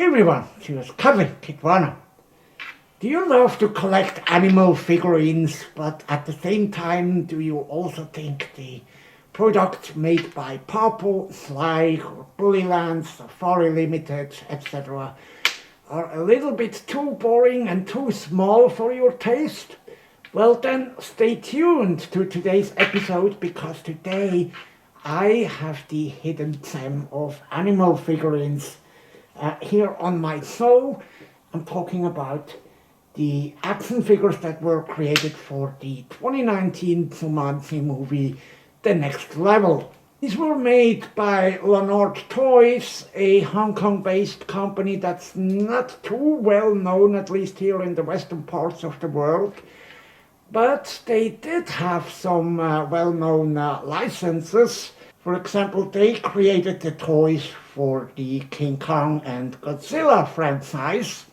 Hey everyone, here's Cuddly, Kitwana. Do you love to collect animal figurines, but at the same time do you also think the products made by Paw Bear, Schleich or Bullyland, Safari Limited, etc. are a little bit too boring and too small for your taste? Well then, stay tuned to today's episode because today I have the hidden gem of animal figurines here on my show. I'm talking about the action figures that were created for the 2019 Jumanji movie, The Next Level. These were made by Lanard Toys, a Hong Kong-based company that's not too well known, at least here in the western parts of the world. But they did have some well-known licenses. For example, they created the toys for the King Kong and Godzilla franchise,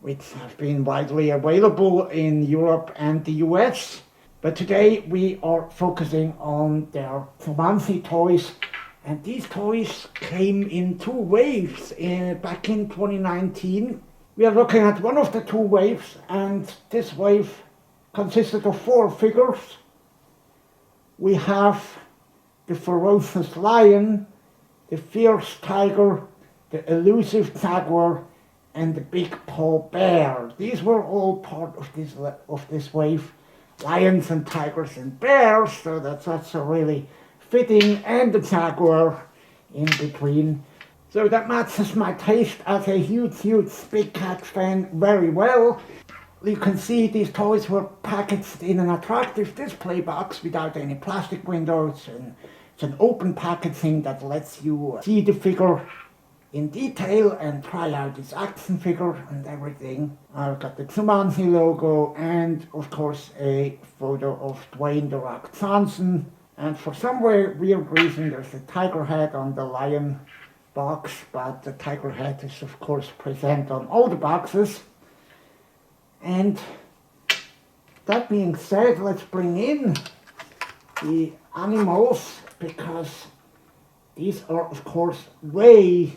which have been widely available in Europe and the US. But today we are focusing on their Jumanji toys, and these toys came in two waves back in 2019. We are looking at one of the two waves, and this wave consisted of 4 figures. We have the Ferocious Lion, the Fierce Tiger, the Elusive Jaguar, and the Big Paw Bear. These were all part of this wave, lions and tigers and bears, so that's a really fitting, and the jaguar in between. So that matches my taste as a huge big cat fan very well. You can see these toys were packaged in an attractive display box without any plastic windows, and it's an open packaging that lets you see the figure in detail and try out this action figure and everything. I've got the Jumanji logo and of course a photo of Dwayne "The Rock" Johnson. And for some weird reason there's a tiger head on the lion box, but the tiger head is of course present on all the boxes. And that being said, let's bring in the animals, because these are of course way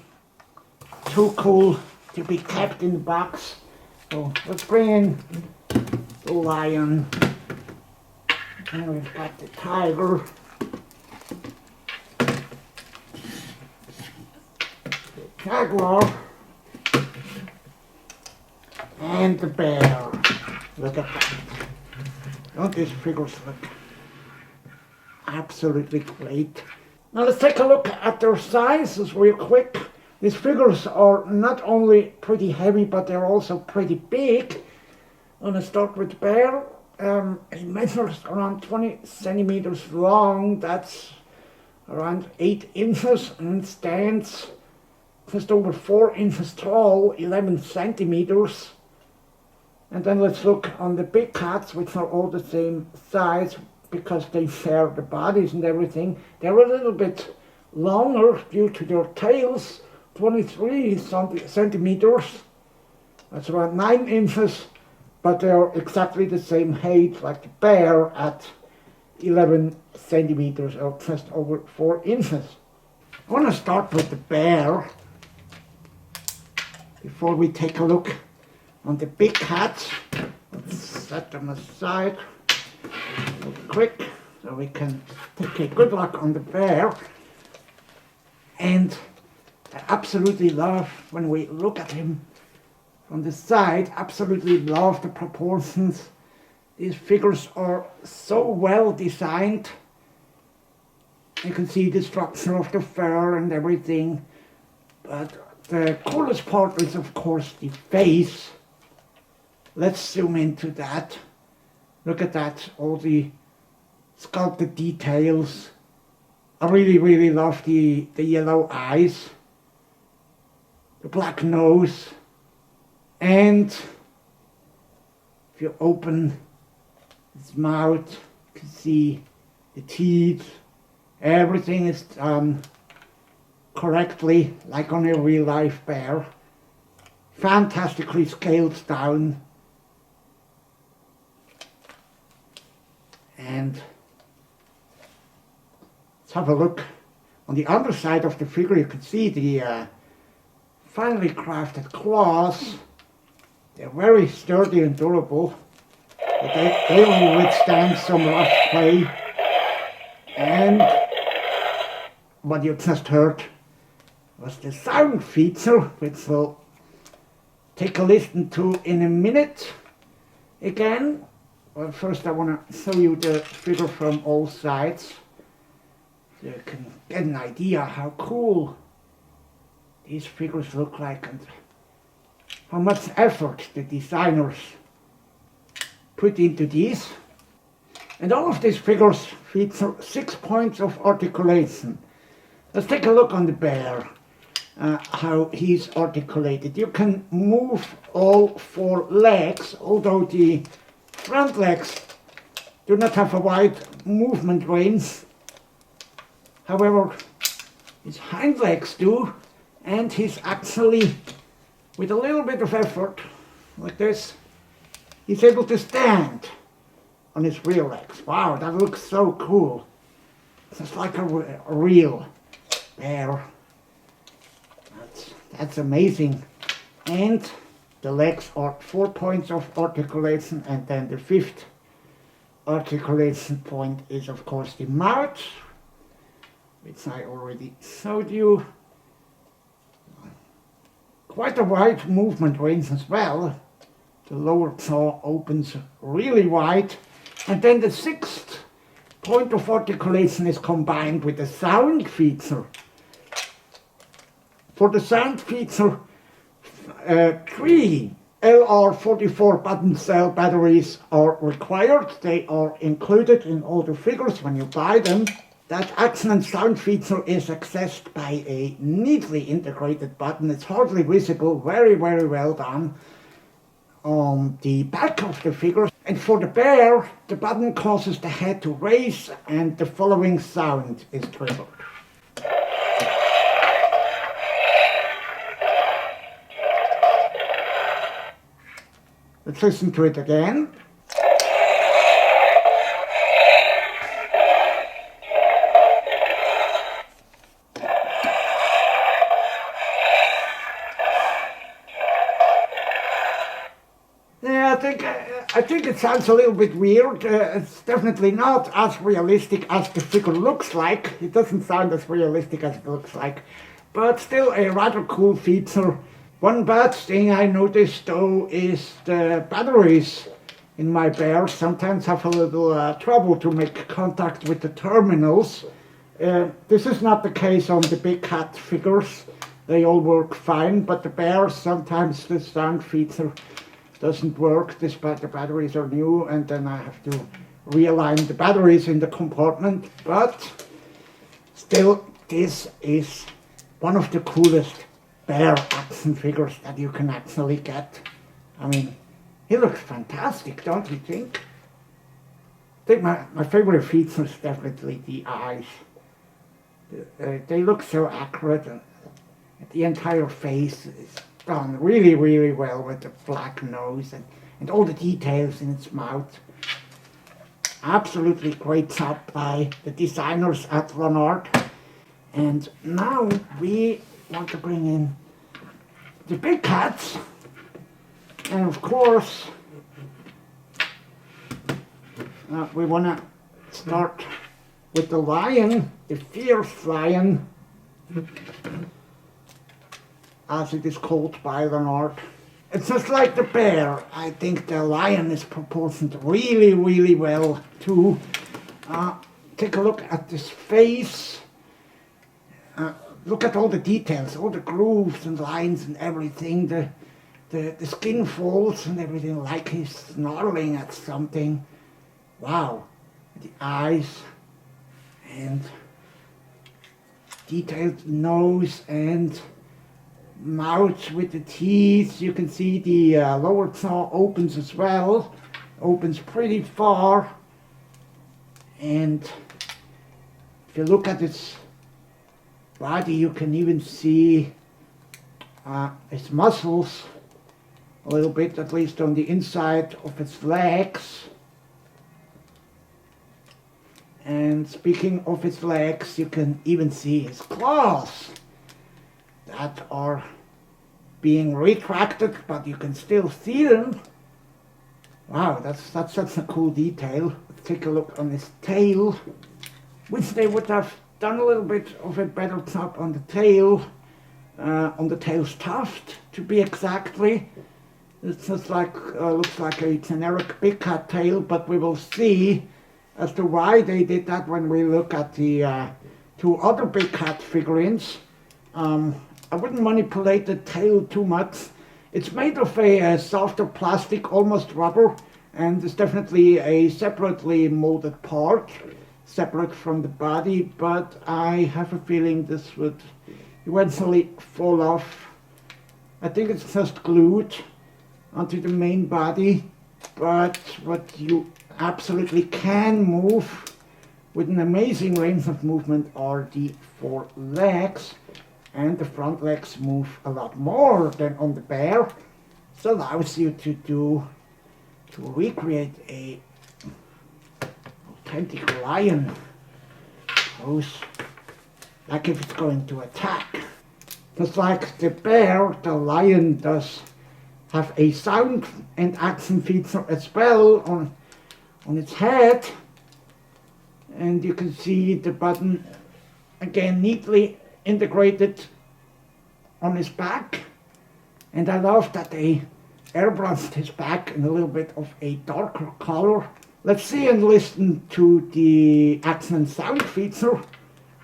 too cool to be kept in the box. So let's bring in the lion, and we've got the tiger, the jaguar, and the bear. Look at that. Don't these figures look absolutely great? Now let's take a look at their sizes real quick. These figures are not only pretty heavy, but they're also pretty big. I'm going to start with the bear. He measures around 20 centimeters long. That's around 8 inches, and stands just over 4 inches tall, 11 centimeters. And then let's look on the big cats, which are all the same size because they share the bodies and everything. They're a little bit longer due to their tails, 23 centimeters. That's around 9 inches, but they're exactly the same height like the bear at 11 centimeters or just over 4 inches. I want to start with the bear before we take a look on the big cats. Let's set them aside real quick so we can take a good look on the bear. And I absolutely love, when we look at him from the side, absolutely love the proportions. These figures are so well designed. You can see the structure of the fur and everything, but the coolest part is of course the face. Let's zoom into that. Look at that, all the sculpted details. I really love the yellow eyes, the black nose, and if you open his mouth, you can see the teeth. Everything is done correctly, like on a real life bear. Fantastically scaled down. And let's have a look on the underside of the figure. You can see the finely crafted claws. They're very sturdy and durable. But they will withstand some rough play. And what you just heard was the sound feature, which we'll take a listen to in a minute. Again, well, first I want to show you the figure from all sides, so you can get an idea how cool these figures look like and how much effort the designers put into these. And all of these figures feature 6 points of articulation. Let's take a look on the bear, how he's articulated. You can move all 4 legs, although the front legs do not have a wide movement range. However, his hind legs do, and he's actually, with a little bit of effort, like this, he's able to stand on his rear legs. Wow, that looks so cool. It's just like a real bear. That's amazing. And the legs are 4 points of articulation, and then the 5th articulation point is of course the mouth, which I already showed you. Quite a wide movement range as well. The lower jaw opens really wide. And then the 6th point of articulation is combined with the sound feature. For the sound feature, 3 LR44 button cell batteries are required. They are included in all the figures when you buy them. That action and sound feature is accessed by a neatly integrated button. It's hardly visible, very, very well done on the back of the figure. And for the bear, the button causes the head to raise and the following sound is triggered. Let's listen to it again. Yeah, I think it sounds a little bit weird. It's definitely not as realistic as the figure looks like. It doesn't sound as realistic as it looks like, but still a rather cool feature. One bad thing I noticed though is the batteries in my bears sometimes have a little trouble to make contact with the terminals. This is not the case on the big cat figures. They all work fine, but the bears sometimes the sound feature doesn't work despite the batteries are new, and then I have to realign the batteries in the compartment. But still, this is one of the coolest bear action figures that you can actually get. I mean, he looks fantastic, don't you think? I think my favorite feature is definitely the eyes. They look so accurate, and the entire face is done really, really well with the black nose and all the details in its mouth. Absolutely great job by the designers at Lanard. And now we want to bring in the big cats. And of course, we want to start with the lion, the fierce lion, as it is called by Lanard. It's just like the bear. I think the lion is proportioned really, really well too. Take a look at this face. Look at all the details, all the grooves and lines and everything. The skin folds and everything, like he's snarling at something. Wow. The eyes and detailed nose and mouth with the teeth. You can see the lower jaw opens as well, opens pretty far. And if you look at its body, you can even see its muscles a little bit, at least on the inside of its legs. And speaking of its legs, you can even see his claws that are being retracted, but you can still see them. Wow, that's a cool detail. Let's take a look on his tail. Wish they would have done a little bit of a better job on the tail, on the tail's tuft, to be exactly. It's just like, looks like a generic big cat tail, but we will see as to why they did that when we look at the two other big cat figurines. I wouldn't manipulate the tail too much. It's made of a softer plastic, almost rubber, and it's definitely a separately molded part, separate from the body, but I have a feeling this would eventually fall off. I think it's just glued onto the main body, but what you absolutely can move with an amazing range of movement are the four legs, and the front legs move a lot more than on the bear. This allows you to recreate a authentic lion pose, like if it's going to attack. Just like the bear, the lion does have a sound and action feature as well on its head, and you can see the button again neatly integrated on his back. And I love that they airbrushed his back in a little bit of a darker color. Let's see and listen to the action and sound feature,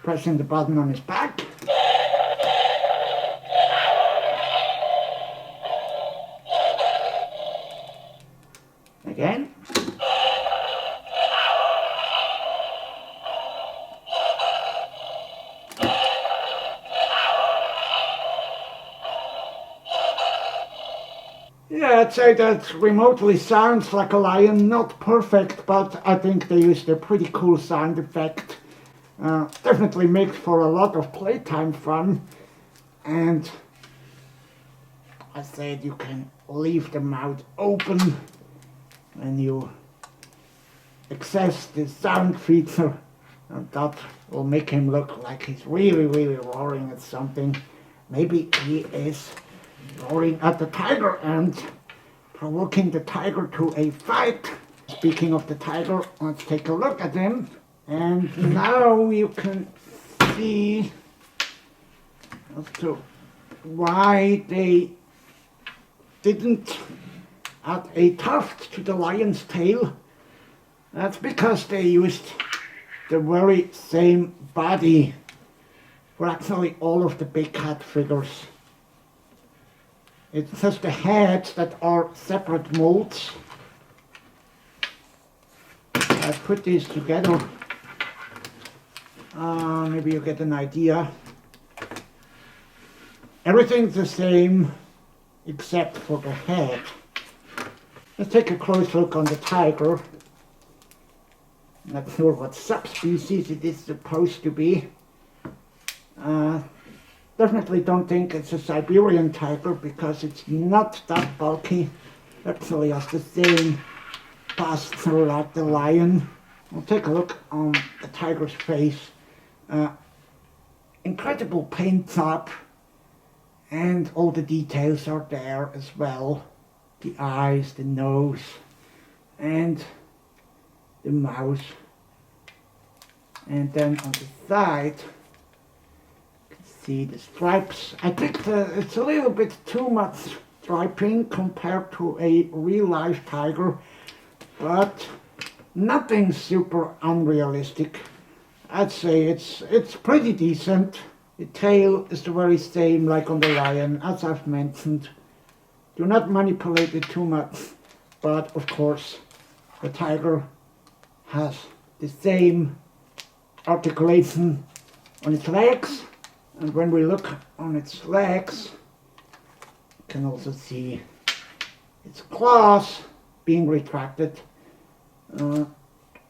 pressing the button on his back. Again. Yeah, I'd say that remotely sounds like a lion. Not perfect, but I think they used a pretty cool sound effect. Definitely makes for a lot of playtime fun. And I said you can leave the mouth open when you access the sound feature, and that will make him look like he's really roaring at something. Maybe he is roaring at the tiger and provoking the tiger to a fight. Speaking of the tiger, let's take a look at him. And now you can see as to why they didn't add a tuft to the lion's tail. That's because they used the very same body for actually all of the big cat figures. It's just the heads that are separate molds. I put these together. Maybe you get an idea. Everything's the same except for the head. Let's take a close look on the tiger. Not sure what subspecies it is supposed to be. Definitely don't think it's a Siberian tiger because it's not that bulky. Actually has the same posture like the lion. We'll take a look on the tiger's face. Incredible paint job, and all the details are there as well. The eyes, the nose, and the mouth. And then on the side, you can see the stripes. I think it's a little bit too much striping compared to a real-life tiger, but nothing super unrealistic. I'd say it's pretty decent. The tail is the very same like on the lion, as I've mentioned. Do not manipulate it too much, but of course the tiger has the same articulation on its legs, and when we look on its legs, you can also see its claws being retracted.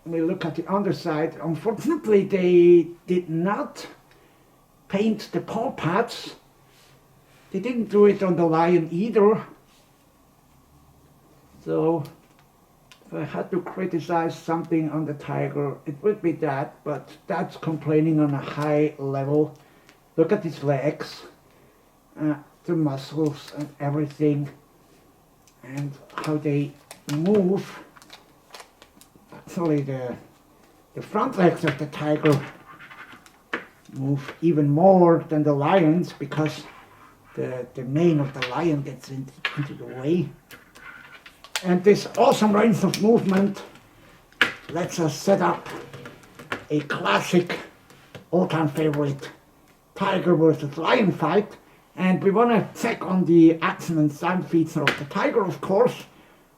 We look at the underside. Unfortunately, they did not paint the paw pads. They didn't do it on the lion either. So if I had to criticize something on the tiger, it would be that, but that's complaining on a high level. Look at his legs. the muscles and everything, and how they move. Actually, the front legs of the tiger move even more than the lion's because the mane of the lion gets into the way. And this awesome range of movement lets us set up a classic all-time favorite tiger versus lion fight. And we want to check on the action and sound feature of the tiger, of course.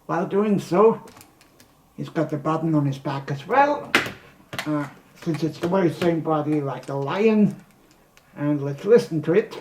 While doing so, he's got the button on his back as well, since it's the very same body like the lion. And let's listen to it.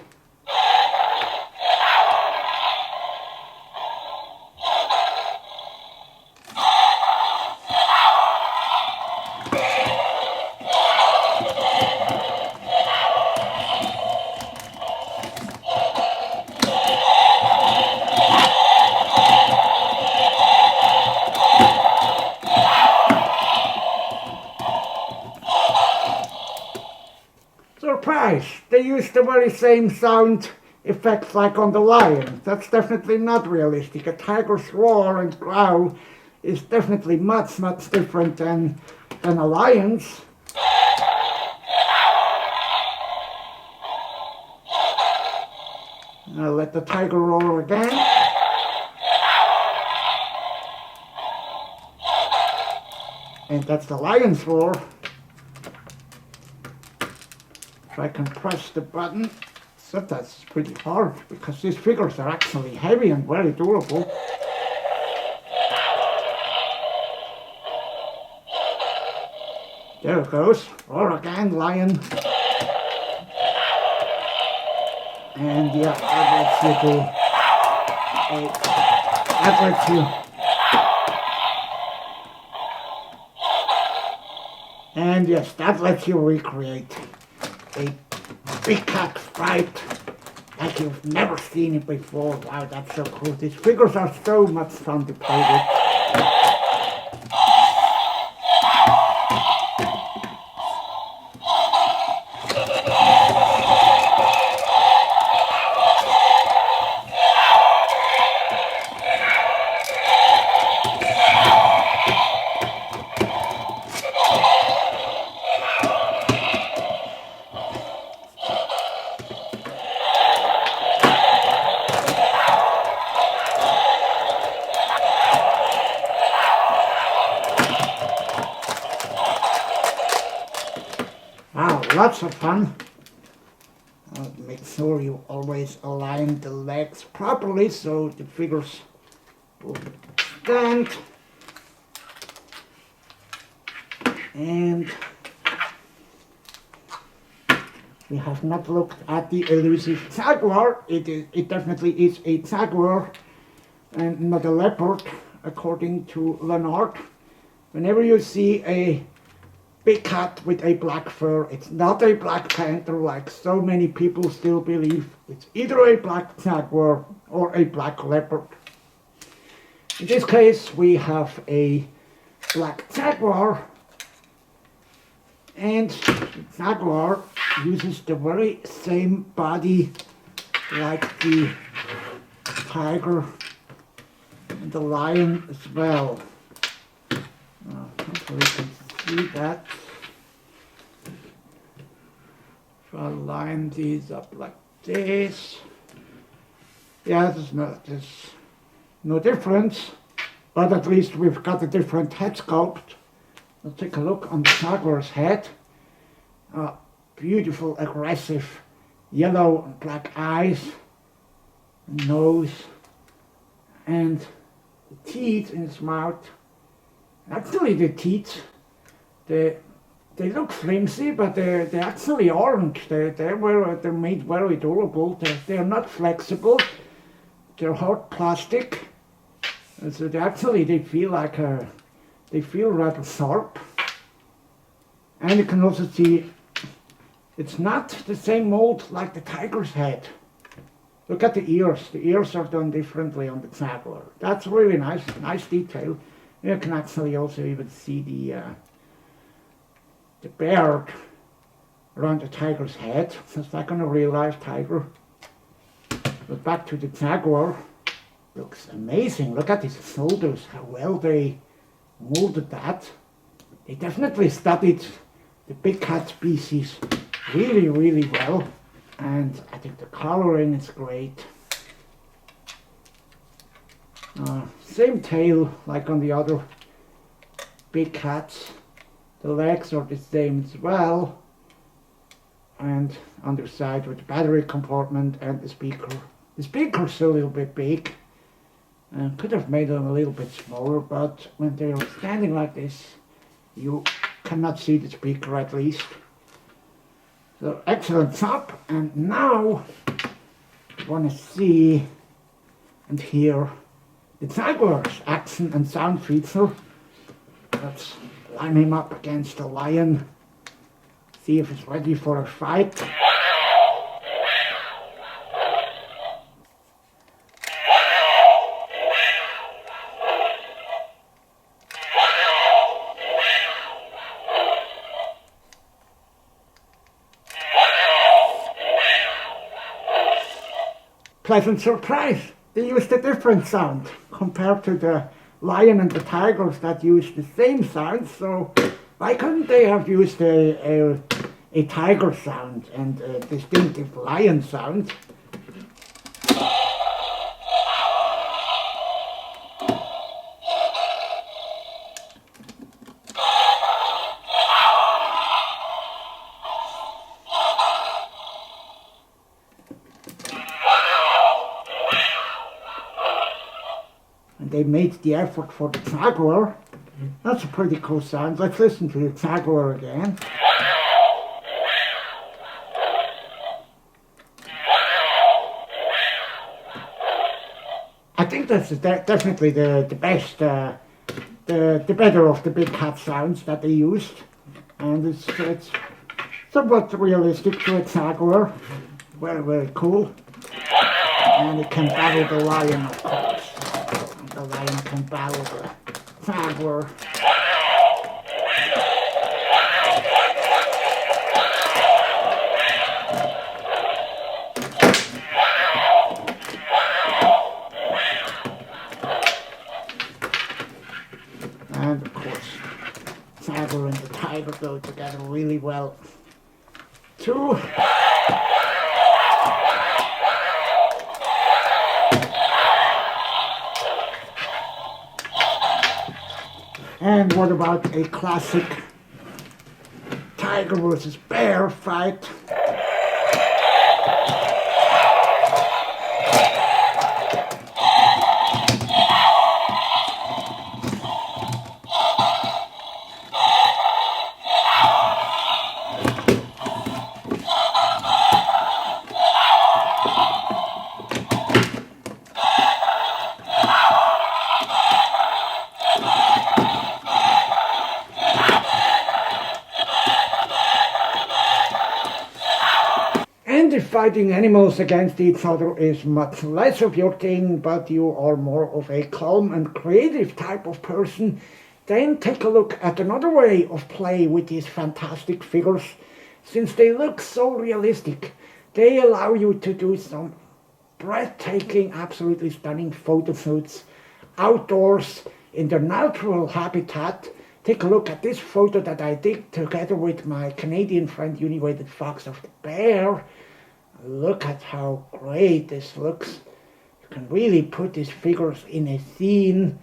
Surprise! They use the very same sound effects like on the lion. That's definitely not realistic. A tiger's roar and growl is definitely much different than a lion's. Now let the tiger roar again. And that's the lion's roar. If I can press the button, so that's pretty hard because these figures are actually heavy and very durable. There it goes, or again, lion. And yeah, that lets you and yes, that lets you recreate a big cat fight like you've never seen it before. Wow, that's so cool. These figures are so much fun to play with. Wow, lots of fun. Make sure you always align the legs properly so the figures will stand. And we have not looked at the Elusive Jaguar. It definitely is a jaguar and not a leopard, according to Lanard. Whenever you see a big cat with a black fur, it's not a black panther like so many people still believe. It's either a black jaguar or a black leopard. In this case, we have a black jaguar, and the jaguar uses the very same body like the tiger and the lion as well. Hopefully you can see that. If I line these up like this, yeah, there's no difference, but at least we've got a different head sculpt. Let's take a look on the jaguar's head. Beautiful, aggressive yellow and black eyes, nose, and the teeth in his mouth. Actually, the teeth, they look flimsy, but they actually aren't. They're made very durable. They're not flexible. They're hard plastic, and so they feel like they feel rather sharp. And you can also see it's not the same mold like the tiger's head. Look at the ears. The ears are done differently on the jaguar. That's really nice detail. You can actually also even see the beard around the tiger's head, just like on a real life tiger. But back to the Jaguar. Looks amazing. Look at his shoulders, how well they molded that. They definitely studied the big cat species really, really well. And I think the coloring is great. Same tail like on the other big cats. The legs are the same as well. And underside with the battery compartment and the speaker. The speaker's a little bit big. Could have made them a little bit smaller, but when they are standing like this, you cannot see the speaker at least. So excellent job. And now I want to see and hear the Jaguar's action and sound feature. Let's line him up against the lion. See if he's ready for a fight. Pleasant surprise. They used a different sound compared to the lion and the tigers that use the same sound. So why couldn't they have used a tiger sound and a distinctive lion sound? They made the effort for the Jaguar. That's a pretty cool sound. Let's listen to the Jaguar again. I think that's definitely the best, the better of the big cat sounds that they used. And it's somewhat realistic to a Jaguar. Very, very cool. And it can battle the lion, of course. The lion can battle the Jaguar. And of course, Jaguar and the tiger go together really well too. And what about a classic tiger versus bear fight? If fighting animals against each other is much less of your thing, but you are more of a calm and creative type of person, then take a look at another way of play with these fantastic figures. Since they look so realistic, they allow you to do some breathtaking, absolutely stunning photo shoots outdoors in their natural habitat. Take a look at this photo that I did together with my Canadian friend United Fox of the Bear. Look at how great this looks. You can really put these figures in a scene.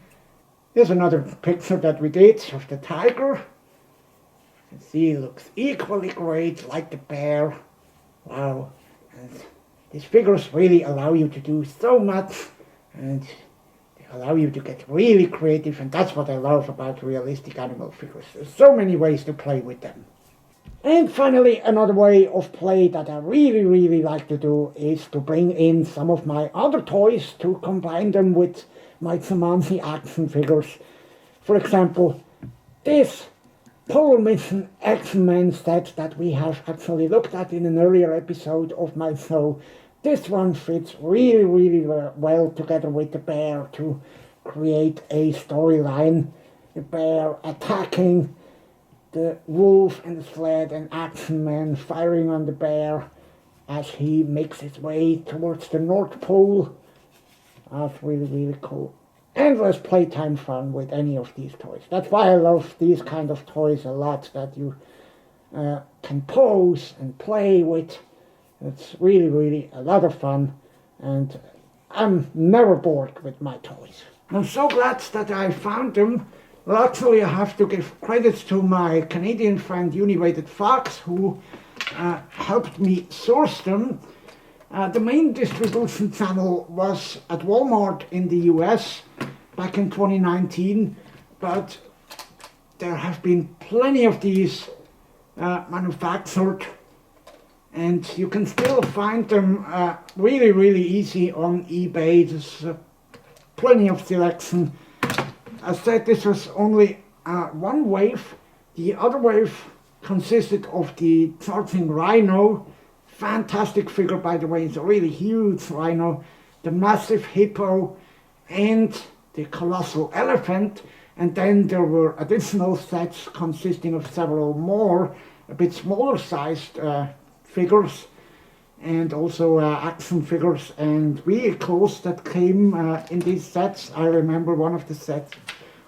Here's another picture that we did of the tiger. You can see it looks equally great like the bear. Wow. And these figures really allow you to do so much, and they allow you to get really creative, and that's what I love about realistic animal figures. There's so many ways to play with them. And finally, another way of play that I really like to do is to bring in some of my other toys to combine them with my Jumanji action figures. For example, this Pole Mission Action Man set that we have actually looked at in an earlier episode of my show. This one fits really well together with the bear to create a storyline. The bear attacking the wolf and the sled, and Action Man firing on the bear, as he makes his way towards the North Pole. That's really, really cool. Endless playtime fun with any of these toys. That's why I love these kind of toys a lot, that you can pose and play with. It's really, really a lot of fun, and I'm never bored with my toys. I'm so glad that I found them. Well, actually, I have to give credits to my Canadian friend Univated Fox, who helped me source them. The main distribution channel was at Walmart in the US back in 2019, but there have been plenty of these manufactured, and you can still find them really, really easy on eBay. There's plenty of selection. I said this was only one wave. The other wave consisted of the charging rhino. Fantastic figure, by the way. It's a really huge rhino. The massive hippo and the colossal elephant. And then there were additional sets consisting of several more, a bit smaller sized figures, and also action figures and vehicles that came in these sets. I remember one of the sets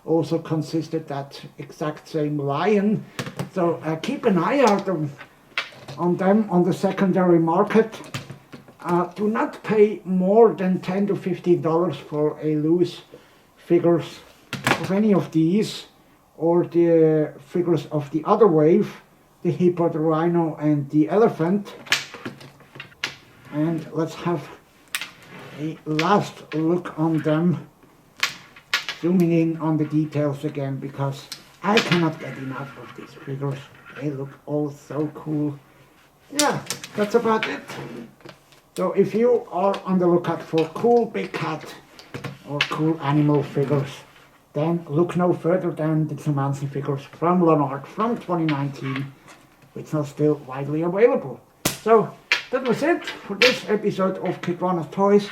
also consisted that exact same lion. So keep an eye out on them on the secondary market. Do not pay more than $10 to $15 for a loose figures of any of these, or the figures of the other wave, the hippo, the rhino, and the elephant. And let's have a last look on them, zooming in on the details again, because I cannot get enough of these figures. They look all so cool. Yeah, that's about it. So if you are on the lookout for cool big cat or cool animal figures, then look no further than the Jumanji figures from Lanard from 2019, which are still widely available. So that was it for this episode of Kitwana Toys.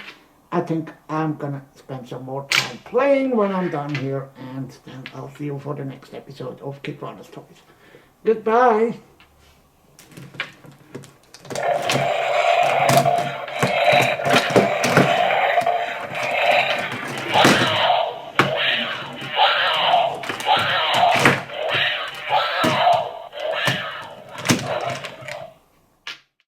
I think I'm gonna spend some more time playing when I'm done here, and then I'll see you for the next episode of Kitwana Toys. Goodbye!